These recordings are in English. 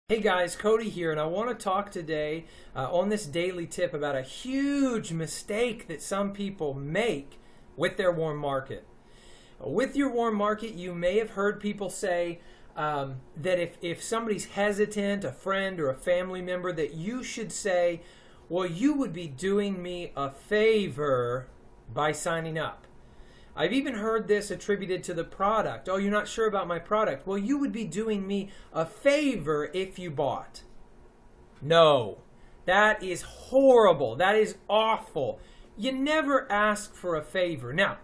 Hey guys, Cody here, and I want to talk today on this daily tip about a huge mistake that some people make with their warm market. With your warm market, you may have heard people say that if somebody's hesitant, a friend or a family member, that you should say, well, you would be doing me a favor by signing up. I've even heard this attributed to the product. Oh, you're not sure about my product. Well, you would be doing me a favor if you bought. No, that is horrible. That is awful. You never ask for a favor. Now,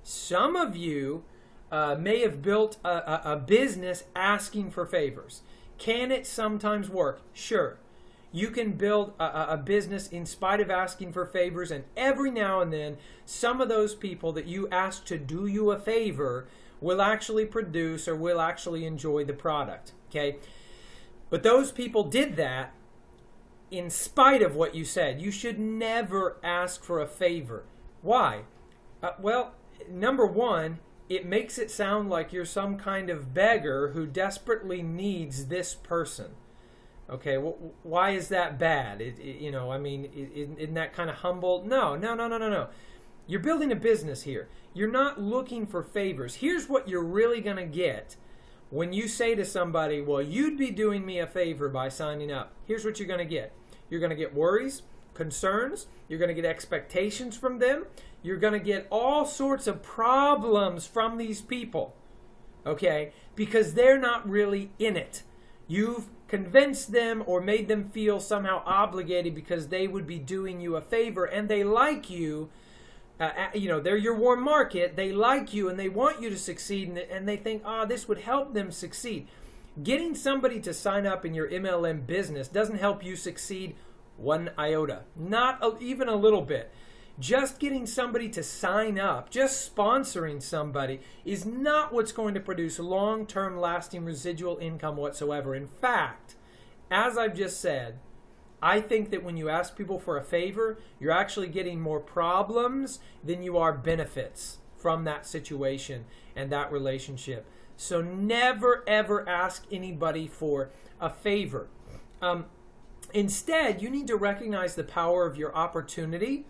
some of you may have built a business asking for favors. Can it sometimes work? Sure. You can build a business in spite of asking for favors, and every now and then, some of those people that you ask to do you a favor will actually produce or will actually enjoy the product, okay? But those people did that in spite of what you said. You should never ask for a favor. Why? Well, number one, it makes it sound like you're some kind of beggar who desperately needs this person. Okay, well, why is that bad? Isn't that kind of humble? No. You're building a business here. You're not looking for favors. Here's what you're really going to get when you say to somebody, well, you'd be doing me a favor by signing up. Here's what you're going to get. You're going to get worries, concerns. You're going to get expectations from them. You're going to get all sorts of problems from these people, okay, because they're not really in it. You've convinced them or made them feel somehow obligated because they would be doing you a favor, and they like you. They're your warm market. They like you and they want you to succeed, and they think, this would help them succeed. Getting somebody to sign up in your MLM business doesn't help you succeed one iota, not even a little bit. Just getting somebody to sign up, just sponsoring somebody, is not what's going to produce long-term lasting residual income whatsoever. In fact, as I've just said, I think that when you ask people for a favor, you're actually getting more problems than you are benefits from that situation and that relationship. So never, ever ask anybody for a favor. Instead, you need to recognize the power of your opportunity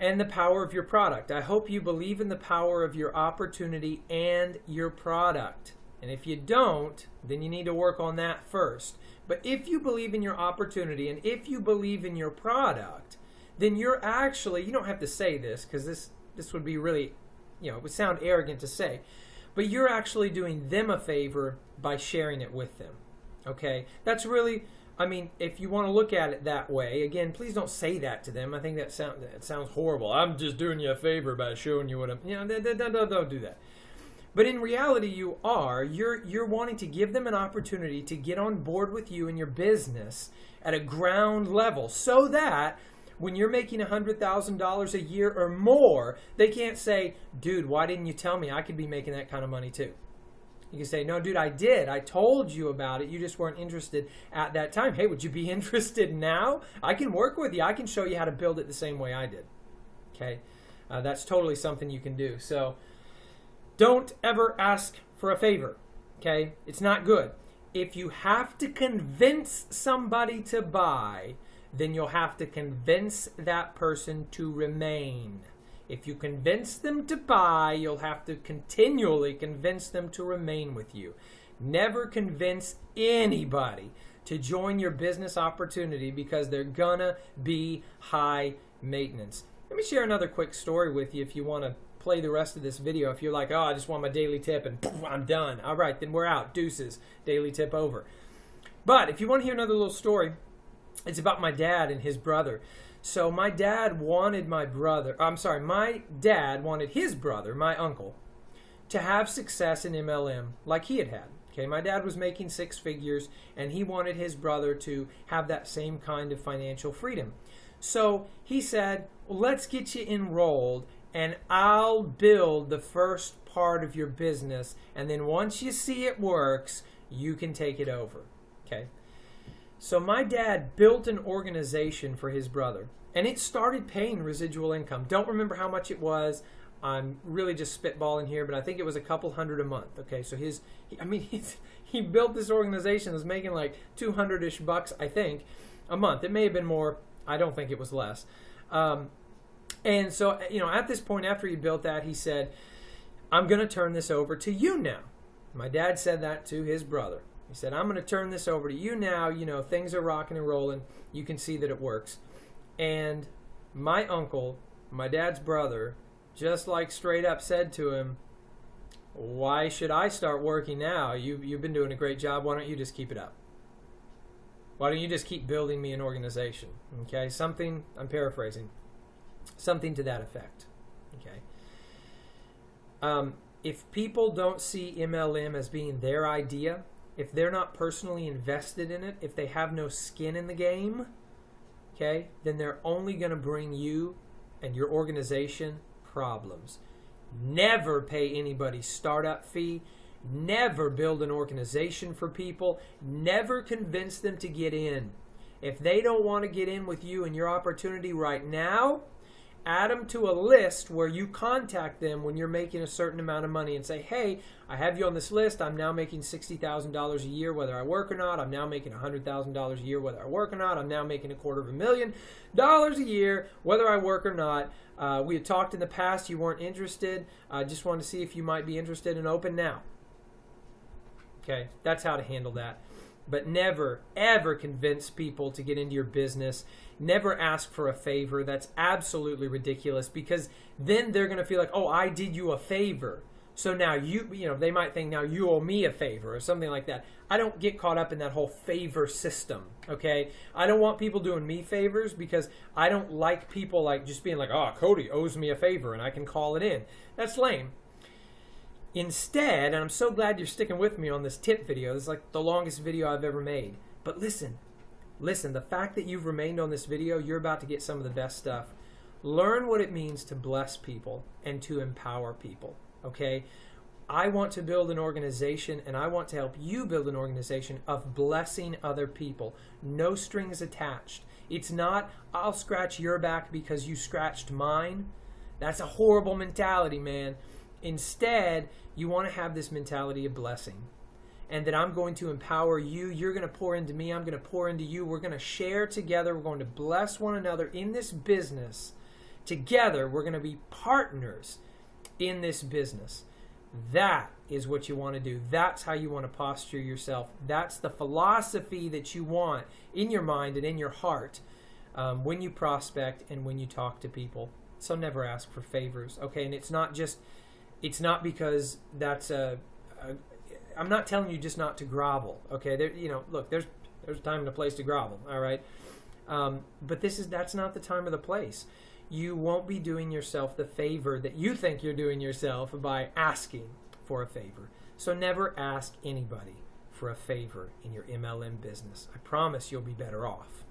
and the power of your product. I hope you believe in the power of your opportunity and your product. And if you don't, then you need to work on that first. But if you believe in your opportunity and if you believe in your product, then you're actually, you don't have to say this because this would be really, it would sound arrogant to say, but you're actually doing them a favor by sharing it with them. Okay? That's really, if you want to look at it that way, again, please don't say that to them. I think that sounds horrible. I'm just doing you a favor by showing you what I'm, don't do that. But in reality, you're wanting to give them an opportunity to get on board with you and your business at a ground level so that when you're making $100,000 a year or more, they can't say, dude, why didn't you tell me I could be making that kind of money too? You can say, no, dude, I did. I told you about it. You just weren't interested at that time. Hey, would you be interested now? I can work with you. I can show you how to build it the same way I did. Okay? That's totally something you can do. So don't ever ask for a favor. Okay? It's not good. If you have to convince somebody to buy, then you'll have to convince that person to remain. If you convince them to buy, you'll have to continually convince them to remain with you. Never convince anybody to join your business opportunity because they're gonna be high maintenance. Let me share another quick story with you if you want to play the rest of this video. If you're like, I just want my daily tip and poof, I'm done. All right, then we're out. Deuces. Daily tip over. But if you want to hear another little story, it's about my dad and his brother. So my dad wanted my dad wanted his brother, my uncle, to have success in MLM like he had had. Okay, my dad was making six figures and he wanted his brother to have that same kind of financial freedom. So he said, well, let's get you enrolled and I'll build the first part of your business, and then once you see it works, you can take it over. Okay? So my dad built an organization for his brother, and it started paying residual income. Don't remember how much it was. I'm really just spitballing here, but I think it was a couple hundred a month. Okay, so he built this organization that was making like 200-ish bucks, I think, a month. It may have been more. I don't think it was less. And so, at this point, after he built that, he said, I'm going to turn this over to you now. My dad said that to his brother. He said, I'm going to turn this over to you now. Things are rocking and rolling. You can see that it works. And my uncle, my dad's brother, just like straight up said to him, why should I start working now? You've been doing a great job. Why don't you just keep it up? Why don't you just keep building me an organization? Okay, something, I'm paraphrasing, something to that effect. Okay. If people don't see MLM as being their idea, if they're not personally invested in it, if they have no skin in the game, okay, then they're only going to bring you and your organization problems. Never pay anybody's startup fee. Never build an organization for people. Never convince them to get in. If they don't want to get in with you and your opportunity right now, add them to a list where you contact them when you're making a certain amount of money and say, hey, I have you on this list. I'm now making $60,000 a year whether I work or not. I'm now making $100,000 a year whether I work or not. I'm now making $250,000 a year whether I work or not. We had talked in the past. You weren't interested. I just wanted to see if you might be interested and open now. Okay, that's how to handle that. But never, ever convince people to get into your business. Never ask for a favor. That's absolutely ridiculous, because then they're going to feel like, oh, I did you a favor. So now they might think now you owe me a favor or something like that. I don't get caught up in that whole favor system, okay? I don't want people doing me favors, because I don't like people like just being like, oh, Cody owes me a favor and I can call it in. That's lame. Instead, and I'm so glad you're sticking with me on this tip video. This is like the longest video I've ever made. But listen, the fact that you've remained on this video, you're about to get some of the best stuff. Learn what it means to bless people and to empower people, okay? I want to build an organization, and I want to help you build an organization of blessing other people. No strings attached. It's not, I'll scratch your back because you scratched mine. That's a horrible mentality, man. Instead, you want to have this mentality of blessing, and that I'm going to empower you. You're going to pour into me. I'm going to pour into you. We're going to share together. We're going to bless one another in this business. Together, we're going to be partners in this business. That is what you want to do. That's how you want to posture yourself. That's the philosophy that you want in your mind and in your heart when you prospect and when you talk to people. So never ask for favors, okay? And it's not because that's I'm not telling you just not to grovel, okay? Look, there's a time and a place to grovel, all right? But that's not the time or the place. You won't be doing yourself the favor that you think you're doing yourself by asking for a favor. So never ask anybody for a favor in your MLM business. I promise you'll be better off.